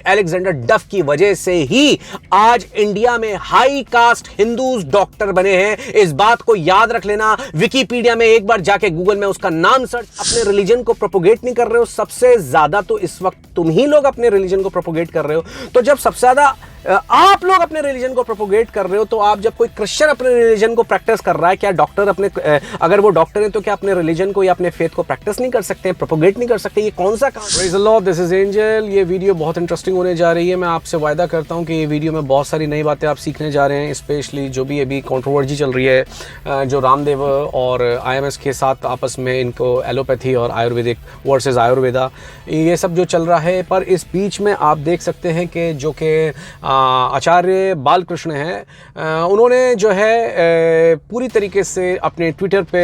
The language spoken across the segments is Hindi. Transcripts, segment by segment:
अलेक्जेंडर डफ की वजह से ही आज इंडिया में हाई कास्ट हिंदूज डॉक्टर बने हैं। इस बात को याद रख लेना। विकिपीडिया में एक बार जाके गूगल में उसका नाम सर्च। अपने रिलीजन को प्रोपोगेट नहीं कर रहे हो, सबसे ज्यादा तो इस वक्त तुम ही लोग अपने रिलीजन को प्रोपोगेट कर रहे हो। तो जब सबसे ज्यादा आप लोग अपने रिलीजन को प्रोपोगेट कर रहे हो, तो आप जब कोई क्रिश्चियन अपने रिलीजन को प्रैक्टिस कर रहा है, क्या डॉक्टर अपने अगर वो डॉक्टर है तो क्या अपने रिलीजन को या अपने फेथ को प्रैक्टिस नहीं कर सकते हैं, प्रोपोगेट नहीं कर सकते? ये कौन सा काम? Praise the Lord, this is angel. ये वीडियो बहुत इंटरेस्टिंग होने जा रही है। मैं आपसे वायदा करता हूँ कि ये वीडियो में बहुत सारी नई बातें आप सीखने जा रहे हैं। स्पेशली जो भी अभी कंट्रोवर्सी चल रही है, जो रामदेव और IMS के साथ आपस में इनको एलोपैथी और आयुर्वेदिक वर्सेस आयुर्वेदा, ये सब जो चल रहा है। पर इस बीच में आप देख सकते हैं कि जो कि आचार्य बालकृष्ण हैं, उन्होंने जो है पूरी तरीके से अपने ट्विटर पे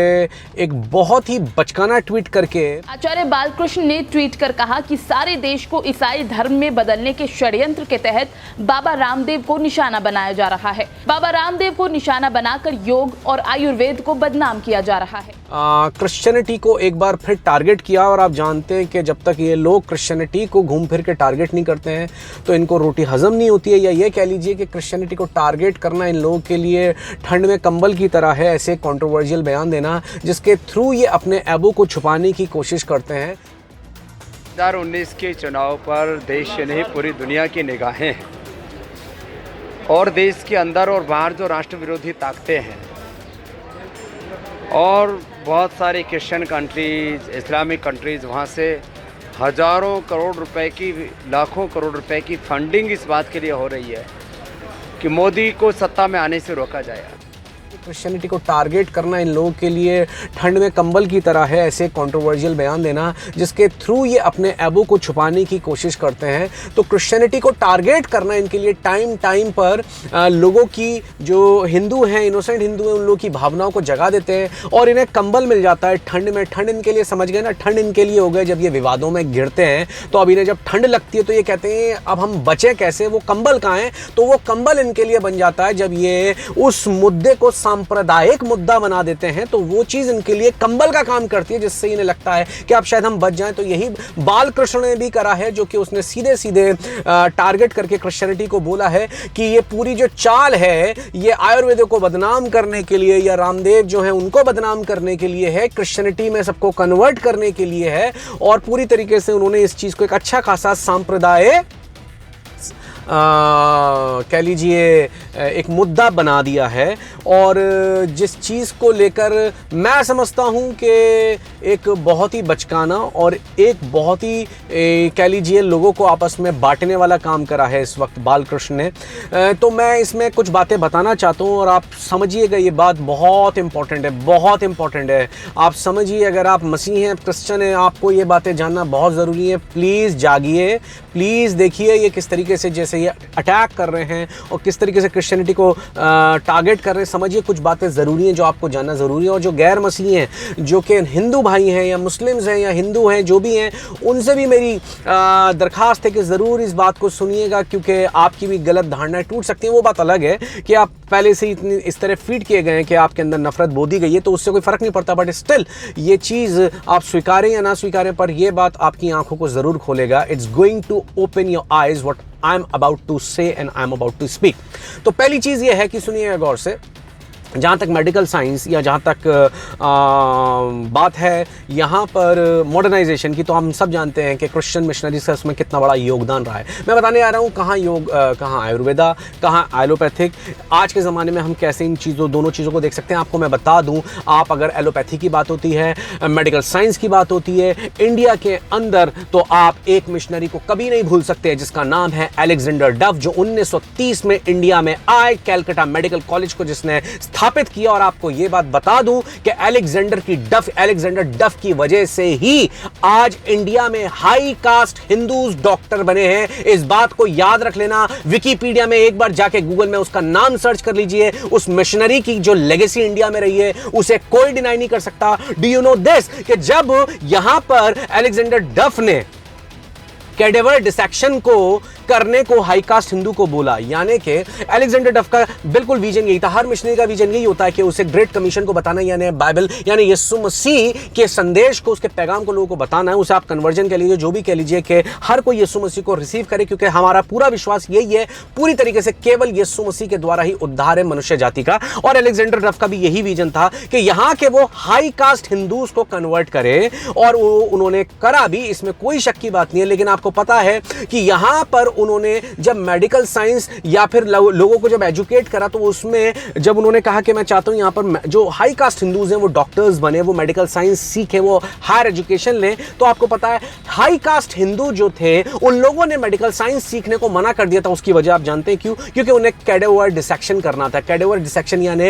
एक बहुत ही बचकाना ट्वीट करके आचार्य बालकृष्ण ने ट्वीट कर कहा कि सारे देश को ईसाई धर्म में बदलने के षड्यंत्र के तहत बाबा रामदेव को निशाना बनाया जा रहा है। बाबा रामदेव को निशाना बनाकर योग और आयुर्वेद को बदनाम किया जा रहा है। क्रिश्चियनिटी को एक बार फिर टारगेट किया। और आप जानते हैं कि जब तक ये लोग क्रिश्चियनिटी को घूम फिर के टारगेट नहीं करते हैं तो इनको रोटी हजम नहीं होती है। या ये कह लीजिए कि क्रिश्चियनिटी को टारगेट करना इन लोगों के लिए ठंड में कंबल की तरह है। ऐसे कंट्रोवर्शियल बयान देना जिसके थ्रू ये अपने ऐबों को छुपाने की कोशिश करते हैं। 2019 के चुनाव पर देश से नहीं पूरी दुनिया की निगाहें हैं और देश के अंदर और बाहर जो राष्ट्र विरोधी ताकतें हैं और बहुत सारी क्रिश्चियन कंट्रीज, इस्लामिक कंट्रीज़, वहाँ से हज़ारों करोड़ रुपए की, लाखों करोड़ रुपए की फंडिंग इस बात के लिए हो रही है कि मोदी को सत्ता में आने से रोका जाए। क्रिश्चियनिटी को टारगेट करना इन लोगों के लिए ठंड में कंबल की तरह है। ऐसे कंट्रोवर्शियल बयान देना जिसके थ्रू ये अपने ऐबों को छुपाने की कोशिश करते हैं। तो क्रिश्चियनिटी को टारगेट करना इनके लिए टाइम टाइम पर लोगों की, जो हिंदू हैं, इनोसेंट हिंदू हैं, उन लोगों की भावनाओं को जगा देते हैं और इन्हें कंबल मिल जाता है ठंड में। ठंड इनके लिए, समझ गए ना, ठंड इनके लिए हो गए। जब ये विवादों में घिरते हैं तो अब इन्हें जब ठंड लगती है तो ये कहते हैं अब हम बचें कैसे, वो कंबल कहाँ है? तो वो कंबल इनके लिए बन जाता है। जब ये उस मुद्दे को सांप्रदायिक मुद्दा बना देते हैं तो वो चीज इनके लिए कंबल का काम करती है, जिससे इन्हें लगता है कि अब शायद हम बच जाएं। तो यही बालकृष्ण ने भी करा है, जो कि उसने सीधे सीधे टारगेट करके क्रिश्चियनिटी को बोला है कि ये पूरी जो चाल है ये आयुर्वेद को बदनाम करने के लिए या रामदेव जो है उनको बदनाम करने के लिए है, क्रिश्चियनिटी में सबको कन्वर्ट करने के लिए है। और पूरी तरीके से उन्होंने इस चीज को एक अच्छा खासा सांप्रदाय कह लीजिए एक मुद्दा बना दिया है। और जिस चीज़ को लेकर मैं समझता हूं कि एक बहुत ही बचकाना और एक बहुत ही कह लीजिए लोगों को आपस में बांटने वाला काम करा है इस वक्त बालकृष्ण ने। तो मैं इसमें कुछ बातें बताना चाहता हूं और आप समझिएगा, ये बात बहुत इंपॉर्टेंट है, बहुत इंपॉर्टेंट है। आप समझिए, अगर आप मसीह हैं, क्रिश्चियन हैं, आपको ये बातें जानना बहुत ज़रूरी है। प्लीज़ जागिए, प्लीज़ देखिए ये किस तरीके से जैसे ये अटैक कर रहे हैं और किस तरीके से क्रिश्चियनिटी को टारगेट कर रहे हैं। समझिए, कुछ बातें ज़रूरी हैं जो आपको जानना ज़रूरी है। और जो गैर मसीही हैं, जो कि हिंदू भाई हैं या मुस्लिम्स हैं या हिंदू हैं, जो भी हैं, उनसे भी मेरी दरख्वास्त है कि ज़रूर इस बात को सुनिएगा, क्योंकि आपकी भी गलत धारणाएं टूट सकती हैं। वो बात अलग है कि आप पहले से इतनी इस तरह फीड किए गए हैं कि आपके अंदर नफरत बो दी गई है, तो उससे कोई फ़र्क नहीं पड़ता। बट स्टिल ये चीज़ आप स्वीकारें या ना स्वीकारें, पर ये बात आपकी आंखों को ज़रूर खोलेगा। It's going to open your eyes what I am about to say and I am about to speak. तो पहली चीज़ ये है कि सुनिए गौर से, जहाँ तक मेडिकल साइंस या जहाँ तक बात है यहाँ पर मॉडर्नाइजेशन की, तो हम सब जानते हैं कि क्रिश्चियन मिशनरीज का इसमें कितना बड़ा योगदान रहा है। मैं बताने आ रहा हूँ कहाँ योग, कहाँ आयुर्वेदा, कहाँ एलोपैथिक। आज के ज़माने में हम कैसे इन चीज़ों, दोनों चीज़ों को देख सकते हैं। आपको मैं बता दूँ, आप अगर एलोपैथी की बात होती है, मेडिकल साइंस की बात होती है इंडिया के अंदर, तो आप एक मिशनरी को कभी नहीं भूल सकते जिसका नाम है अलेक्जेंडर डफ, जो 1930 में इंडिया में आए, कैलकाटा मेडिकल कॉलेज को जिसने स्थापित किया। और आपको यह बात बता दूं कि अलेक्जेंडर डफ की वजह से ही आज इंडिया में हाई कास्ट हिंदूज डॉक्टर बने हैं। इस बात को याद रख लेना। विकिपीडिया में एक बार जाके गूगल में उसका नाम सर्च कर लीजिए। उस मिशनरी की जो लेगेसी इंडिया में रही है उसे कोई डिनाई नहीं कर सकता। डू यू नो दिस कि जब यहां पर अलेक्जेंडर डफ ने कैडेवर डिसेक्शन को करने को हाई कास्ट हिंदू को बोला। यानी कि अलेक्जेंडर डफ का बिल्कुल विजन यही था, हर मिशनरी का विजन यही होता है कि उसे ग्रेट कमीशन को बताना, यानी बाइबल यानी यीशु मसीह के संदेश को, उसके पैगाम को लोगों को बताना है। उसे आप कन्वर्जन कह लीजिए, जो भी कह लीजिए, कि हर कोई यीशु मसीह को रिसीव करे, क्योंकि हमारा पूरा विश्वास यही है पूरी तरीके से केवल यीशु मसीह के द्वारा ही उद्धार है मनुष्य जाति का। और अलेक्जेंडर डफ का भी यही विजन था कि यहां के वो हाई कास्ट हिंदूज को कन्वर्ट करे, और उन्होंने करा भी, इसमें कोई शक की बात नहीं है। लेकिन आपको पता है कि यहां पर उन्होंने जब मेडिकल साइंस या फिर लोगों को जब एजुकेट करा, तो उसमें जब उन्होंने कहा कि मैं चाहता हूं यहां पर जो हाई कास्ट हिंदूज हैं वो डॉक्टर्स बने, वो मेडिकल साइंस सीखे, वो हायर एजुकेशन लें, तो आपको पता है हाई कास्ट हिंदू जो थे उन लोगों ने मेडिकल साइंस सीखने को मना कर दिया था। उसकी वजह आप जानते हैं क्यों? क्योंकि उन्हें कैडेवर डिसेक्शन करना था। कैडेवर डिसेक्शन यानी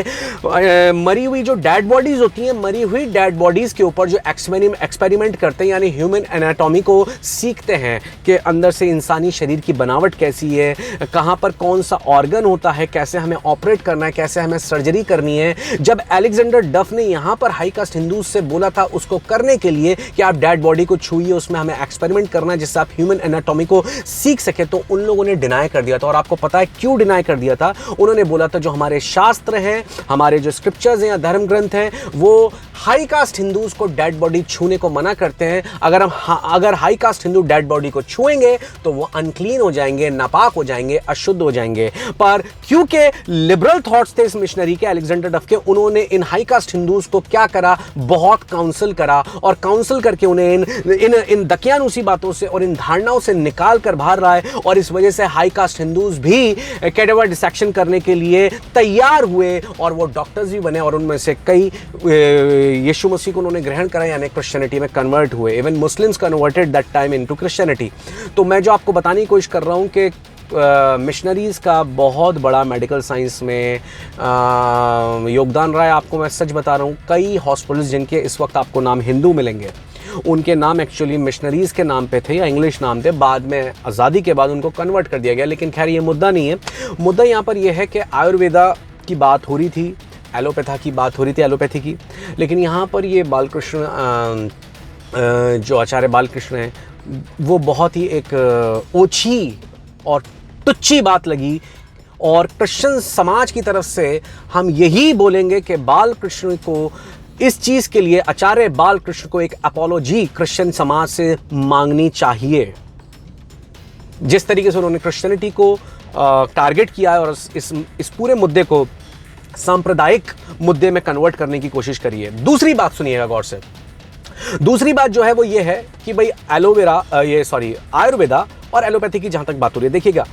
मरी हुई जो डेड बॉडीज होती हैं, मरी हुई डेड बॉडीज के ऊपर जो एक्सपेरिमेंट करते हैं, यानी ह्यूमन एनाटॉमी को सीखते हैं कि अंदर से इंसानी शरीर की बनावट कैसी है, कहां पर कौन सा ऑर्गन होता है, कैसे हमें ऑपरेट करना है, कैसे हमें सर्जरी करनी है। जब अलेक्जेंडर डफ ने यहां पर हाई कास्ट हिंदूज से बोला था उसको करने के लिए कि आप डेड बॉडी को छूइए, उसमें हमें एक्सपेरिमेंट करना है जिससे आप ह्यूमन एनाटॉमी को सीख सके, तो उन लोगों ने डिनाई कर दिया था। और आपको पता है क्यों डिनाई कर दिया था? उन्होंने बोला था जो हमारे शास्त्र हैं, हमारे जो स्क्रिप्चर्स हैं या धर्म ग्रंथ हैं, वो हाई कास्ट हिंदूज को डेड बॉडी छूने को मना करते हैं। अगर high cast Hindu dead body को छुएंगे तो वो अनक्लीन हो जाएंगे, नापाक हो जाएंगे, अशुद्ध हो जाएंगे। पर क्योंकि लिबरल थॉट्स थे इस मिशनरी के, अलेक्जेंडर डफ के, उन्होंने इन हाई कास्ट हिंदूज को क्या करा? बहुत काउंसिल करा, और काउंसिल करके उन्हें इन दकियानूसी बातों से और इन धारणाओं से निकाल कर बाहर रहा है। और इस वजह से हाई कास्ट हिंदूज भी कैडेवर डिसेक्शन करने के लिए तैयार हुए, और वो डॉक्टर्स भी बने, और उनमें से कई यीशु मसीह को उन्होंने ग्रहण करा, यानी क्रिश्चियनिटी में कन्वर्ट हुए। Even Muslims converted that time into Christianity. तो मैं जो आपको बताने की कोशिश कर रहा हूँ कि मिशनरीज़ का बहुत बड़ा मेडिकल साइंस में योगदान रहा है। आपको मैं सच बता रहा हूँ, कई हॉस्पिटल्स जिनके इस वक्त आपको नाम हिंदू मिलेंगे, उनके नाम एक्चुअली मिशनरीज़ के नाम पे थे या इंग्लिश नाम थे, बाद में आज़ादी के बाद उनको कन्वर्ट कर दिया गया। लेकिन खैर ये मुद्दा नहीं है। मुद्दा यहाँ पर यह है कि आयुर्वेदा की बात हो रही थी, एलोपैथा की बात हो रही थी, एलोपैथी की, लेकिन यहाँ पर ये बालकृष्ण जो आचार्य बालकृष्ण हैं, वो बहुत ही एक ओछी और तुच्छी बात लगी। और क्रिश्चियन समाज की तरफ से हम यही बोलेंगे कि बालकृष्ण को इस चीज़ के लिए, आचार्य बालकृष्ण को एक अपॉलोजी क्रिश्चियन समाज से मांगनी चाहिए। जिस तरीके से उन्होंने क्रिश्चियनिटी को टारगेट किया है और इस पूरे मुद्दे को सांप्रदायिक मुद्दे में कन्वर्ट करने की कोशिश करी है। दूसरी बात सुनिएगा गौर से। दूसरी बात जो है वो ये है कि भाई आयुर्वेदा और एलोपैथी की जहाँ तक बात हो रही है, देखिएगा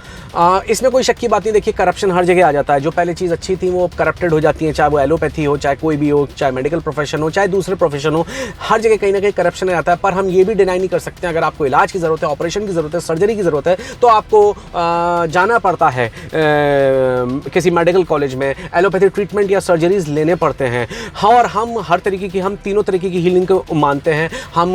इसमें कोई शक की बात नहीं। देखिए करप्शन हर जगह आ जाता है। जो पहले चीज़ अच्छी थी वो करप्टेड हो जाती है, चाहे वो एलोपैथी हो, चाहे कोई भी हो, चाहे मेडिकल प्रोफेशन हो, चाहे दूसरे प्रोफेशन हो, हर जगह कहीं ना कहीं करप्शन आ जाता है। पर हम ये भी डिनाई नहीं कर सकते, अगर आपको इलाज की ज़रूरत है, ऑपरेशन की ज़रूरत है, सर्जरी की ज़रूरत है, तो आपको जाना पड़ता है किसी मेडिकल कॉलेज में, एलोपैथी ट्रीटमेंट या सर्जरीज लेने पड़ते हैं। और हम हर तरीके की, हम तीनों तरीके की हीलिंग को मानते हैं। हम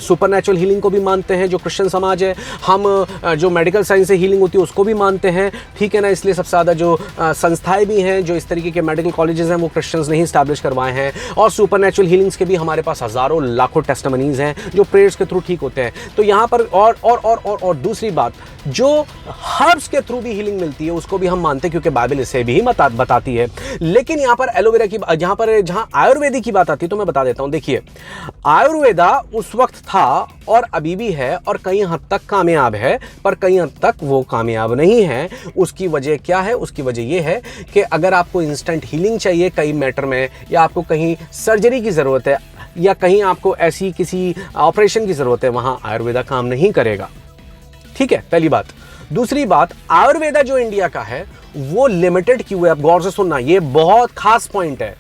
सुपर नेचुरल हीलिंग को भी मानते हैं जो क्रिश्चियन समाज है, हम जो मेडिकल साइंस से हीलिंग होती है उसको भी मानते हैं, ठीक है ना। इसलिए सबसे ज़्यादा जो संस्थाएं भी हैं, जो इस तरीके के मेडिकल कॉलेजेस हैं, वो क्रिश्चियंस ने ही स्टैब्लिश करवाए हैं। और सुपर नेचुरल हीलिंग्स के भी हमारे पास हज़ारों लाखों टेस्टिमनीज हैं जो प्रेयर्स के थ्रू ठीक होते हैं। तो यहाँ पर और दूसरी बात, जो हर्ब्स के थ्रू भी हीलिंग मिलती है उसको भी हम मानते हैं, क्योंकि बाइबल इसे भी बताती है। लेकिन यहाँ पर एलोवेरा की, जहाँ आयुर्वेदिक की बात आती है, तो मैं बता देता हूँ। देखिए आयुर्वेदा उस वक्त था और अभी भी है और कई हद तक कामयाब है, पर कई हद तक वो कामयाब नहीं है। उसकी वजह क्या है? उसकी वजह ये है कि अगर आपको इंस्टेंट हीलिंग चाहिए कई मैटर में, या आपको कहीं सर्जरी की ज़रूरत है, या कहीं आपको ऐसी किसी ऑपरेशन की ज़रूरत है, वहाँ आयुर्वेदा काम नहीं करेगा, ठीक है, पहली बात। दूसरी बात, आयुर्वेदा जो इंडिया का है वो लिमिटेड क्यों है? आप गौर से सुनना, ये बहुत खास पॉइंट है।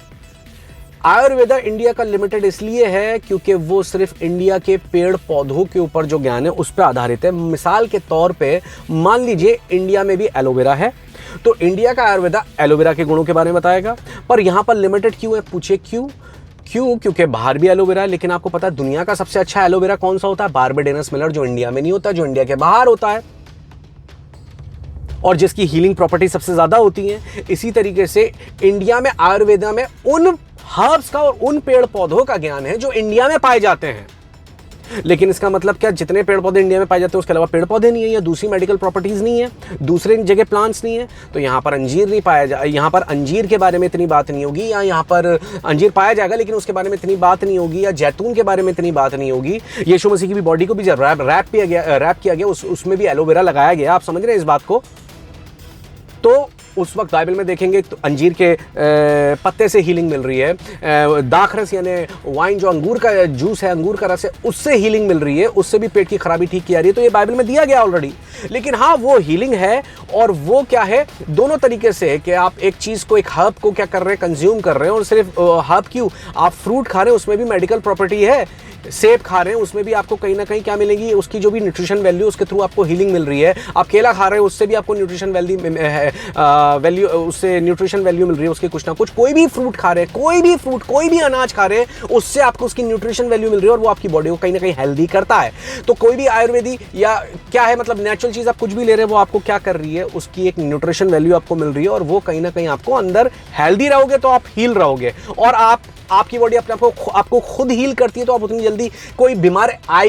आयुर्वेदा इंडिया का लिमिटेड इसलिए है क्योंकि वो सिर्फ इंडिया के पेड़ पौधों के ऊपर जो ज्ञान है उस पर आधारित है। मिसाल के तौर पे मान लीजिए इंडिया में भी एलोवेरा है, तो इंडिया का आयुर्वेदा एलोवेरा के गुणों के बारे में बताएगा, पर यहां पर लिमिटेड क्यों है? पूछे क्यों? क्योंकि बाहर भी एलोवेरा है, लेकिन आपको पता है दुनिया का सबसे अच्छा एलोवेरा कौन सा होता है? बार्बाडोस मिलेट, जो इंडिया में नहीं होता, जो इंडिया के बाहर होता है और जिसकी हीलिंग प्रॉपर्टी सबसे ज्यादा होती है। इसी तरीके से इंडिया में आयुर्वेदा में उन हर्ब्स का और उन पेड़ पौधों का ज्ञान है जो इंडिया में पाए जाते हैं। लेकिन इसका मतलब क्या जितने पेड़ पौधे इंडिया में पाए जाते हैं उसके अलावा पेड़ पौधे नहीं है या दूसरी मेडिकल प्रॉपर्टीज़ नहीं है, दूसरे जगह प्लांट्स नहीं है? तो यहाँ पर अंजीर नहीं पाया जा, यहाँ पर अंजीर के बारे में इतनी बात नहीं होगी, या यहाँ पर अंजीर पाया जाएगा लेकिन उसके बारे में इतनी बात नहीं होगी, या जैतून के बारे में इतनी बात नहीं होगी। यीशु मसीह की भी बॉडी को भी जब रैप किया गया उसमें भी एलोवेरा लगाया गया। आप समझ रहे हैं इस बात को? तो उस वक्त बाइबल में देखेंगे तो अंजीर के पत्ते से हीलिंग मिल रही है, दाखरस यानी वाइन जो अंगूर का जूस है, अंगूर का रस है, उससे हीलिंग मिल रही है, उससे भी पेट की खराबी ठीक की जा रही है। तो ये बाइबल में दिया गया ऑलरेडी। लेकिन हाँ, वो हीलिंग है और वो क्या है, दोनों तरीके से है कि आप एक चीज़ को, एक हर्ब को क्या कर रहे हैं, कंज्यूम कर रहे हैं। और सिर्फ हर्ब क्यों, आप फ्रूट खा रहे हैं उसमें भी मेडिकल प्रॉपर्टी है। सेब खा रहे हैं उसमें भी आपको कहीं ना कहीं क्या मिलेगी, उसकी जो भी न्यूट्रिशन वैल्यू, उसके थ्रू आपको हीलिंग मिल रही है। आप केला खा रहे हैं उससे भी आपको न्यूट्रिशन वैल्यू उससे न्यूट्रिशन वैल्यू मिल रही है उसकी कुछ ना कुछ। कोई भी फ्रूट खा रहे हैं, कोई भी फ्रूट, कोई भी अनाज खा रहे हैं, उससे आपको उसकी न्यूट्रिशन वैल्यू मिल रही है और वो आपकी बॉडी को कहीं ना कहीं हेल्दी करता है। तो कोई भी आयुर्वेदी या क्या है, मतलब नेचुरल चीज़ आप कुछ भी ले रहे हैं, वो आपको क्या कर रही है, उसकी एक न्यूट्रिशन वैल्यू आपको मिल रही है और वो कहीं ना कहीं आपको अंदर हेल्दी रहोगे तो आप हील रहोगे। और आपकी बॉडी अपने आपको खुद हील करती है तो आप उतनी जल्दी, कोई बीमारी आ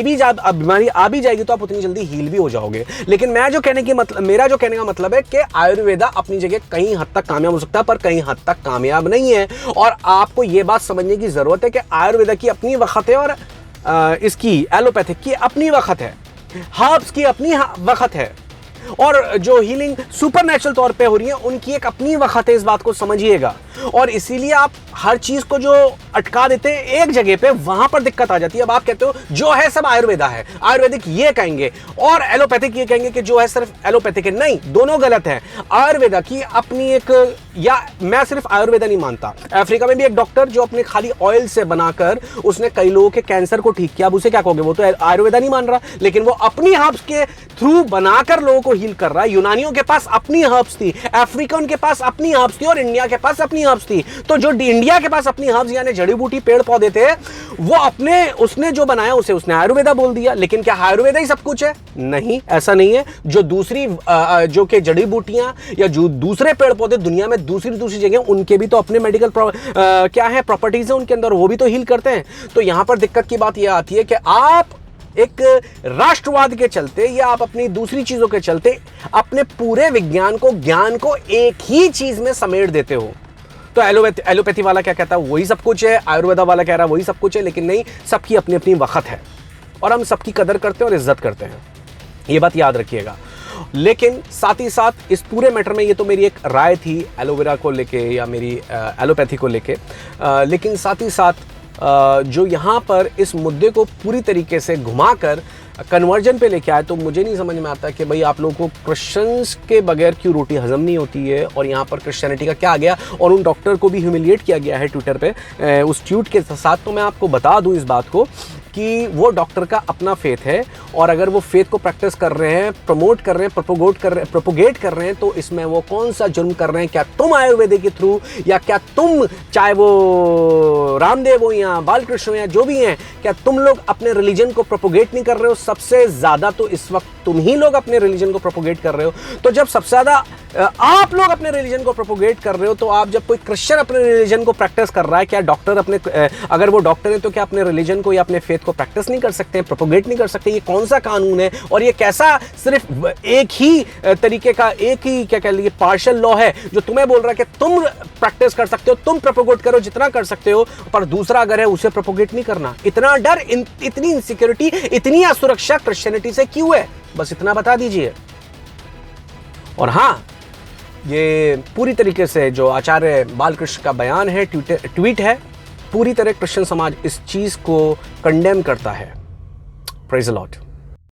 भी जाएगी तो आप उतनी जल्दी हील भी हो जाओगे। लेकिन मेरा जो कहने का मतलब है कि आयुर्वेदा अपनी जगह कहीं हद तक कामयाब हो सकता है, पर कहीं हद तक कामयाब नहीं है। और आपको यह बात समझने की जरूरत है कि आयुर्वेदा की अपनी वक्त है और इसकी एलोपैथिक की अपनी वक्त है, हर्ब्स की अपनी वक्त है, और जो हीलिंग सुपरनेचुरल तौर पे हो रही है उनकी एक अपनी वक्त है। इस बात को समझिएगा। और इसीलिए आप हर चीज को जो अटका देते हैं एक जगह पे, वहां पर दिक्कत आ जाती है। अब आप कहते हो जो है सब आयुर्वेदा है, आयुर्वेदिक ये कहेंगे और एलोपैथिक ये कहेंगे कि जो है सिर्फ एलोपैथिक है। नहीं, दोनों गलत है। आयुर्वेदा की अपनी एक, या मैं सिर्फ आयुर्वेदा नहीं मानता, अफ्रीका में भी एक डॉक्टर जो अपने खाली ऑयल से बनाकर उसने कई लोगों के कैंसर को ठीक किया, अब उसे क्या कहोगे, वो तो आयुर्वेदा नहीं मान रहा, लेकिन वो अपनी हर्ब्स के थ्रू बनाकर लोगों को हील कर रहा है। यूनानियों के पास अपनी हर्ब्स थी, अफ्रीकन के पास अपनी हर्ब्स थी और इंडिया के पास अपनी हर्ब्स थी। तो जो इंडिया के पास अपनी हर्ब्स यानी जड़ी बूटी पेड़ पौधे थे, वो उसने जो बनाया उसने आयुर्वेदा बोल दिया। लेकिन क्या आयुर्वेदा ही सब कुछ है? नहीं, ऐसा नहीं है। जो दूसरी जो कि जड़ी बूटियां या जो दूसरे पेड़ पौधे दुनिया में दूसरी जगह, उनके भी तो अपने मेडिकल क्या है, प्रॉपर्टीज है उनके अंदर, वो भी तो हील करते हैं। तो यहां पर दिक्कत की बात यह आती है कि आप एक राष्ट्रवाद के चलते या आप अपनी दूसरी चीजों के चलते अपने पूरे विज्ञान को, ज्ञान को एक ही चीज में समेट देते हो। तो एलोपैथी वाला क्या कहता है, वही सब कुछ है, आयुर्वेदा वाला कह रहा है वही सब कुछ है। लेकिन नहीं, सबकी अपनी अपनी वक्त है और हम सबकी कदर करते हैं और इज्जत करते हैं, ये बात याद रखिएगा। लेकिन साथ ही साथ इस पूरे मैटर में, ये तो मेरी एक राय थी एलोवेरा को लेके या मेरी एलोपैथी को लेके, लेकिन साथ ही साथ जो यहाँ पर इस मुद्दे को पूरी तरीके से घुमाकर कन्वर्जन पे लेके आए, तो मुझे नहीं समझ में आता कि भाई आप लोगों को क्रिश्चियंस के बगैर क्यों रोटी हजम नहीं होती है और यहाँ पर क्रिश्चियनिटी का क्या आ गया। और उन डॉक्टर को भी ह्यूमिलिएट किया गया है ट्विटर पे उस ट्वीट के साथ। तो मैं आपको बता दूं इस बात को कि वो डॉक्टर का अपना फेथ है और अगर वो फेथ को प्रैक्टिस कर रहे हैं, प्रमोट कर रहे हैं, प्रोपोगेट कर रहे हैं, तो इसमें वो कौन सा जुर्म कर रहे हैं। क्या तुम आयुर्वेद के थ्रू, या क्या तुम, चाहे वो रामदेव हो या बालकृष्ण हो या जो भी हैं, क्या तुम लोग अपने रिलीजन को प्रोपोगेट नहीं कर रहे हो? सबसे ज्यादा तो इस वक्त तुम ही लोग अपने रिलीजन को प्रोपोगेट कर रहे हो। तो जब सबसे ज्यादा आप लोग अपने रिलीजन को प्रोपोगेट कर रहे हो, तो आप, जब कोई क्रिश्चियन अपने रिलीजन को प्रैक्टिस कर रहा है, क्या डॉक्टर अपने, अगर वो डॉक्टर है तो क्या अपने रिलीजन को या अपने फेथ को प्रैक्टिस नहीं कर सकते हैं, प्रोपोगेट नहीं कर सकते? ये कौन सा कानून है और ये कैसा सिर्फ एक ही तरीके का, एक ही क्या कह लीजिए पार्शियल लॉ है जो तुम्हें बोल रहा है कि तुम प्रैक्टिस कर सकते हो, तुम प्रोपोगेट करो जितना कर सकते हो, पर दूसरा अगर है उसे प्रोपोगेट नहीं करना। इतना डर, इतनी इनसिक्योरिटी, इतनी असुरक्षा क्रिश्चियनिटी से क्यों है? बस इतना बता दीजिए। और हाँ, ये पूरी तरीके से जो आचार्य बालकृष्ण का बयान है, ट्वीट है, पूरी तरह क्रिश्चियन समाज इस चीज को कंडेम करता है। Praise the Lord.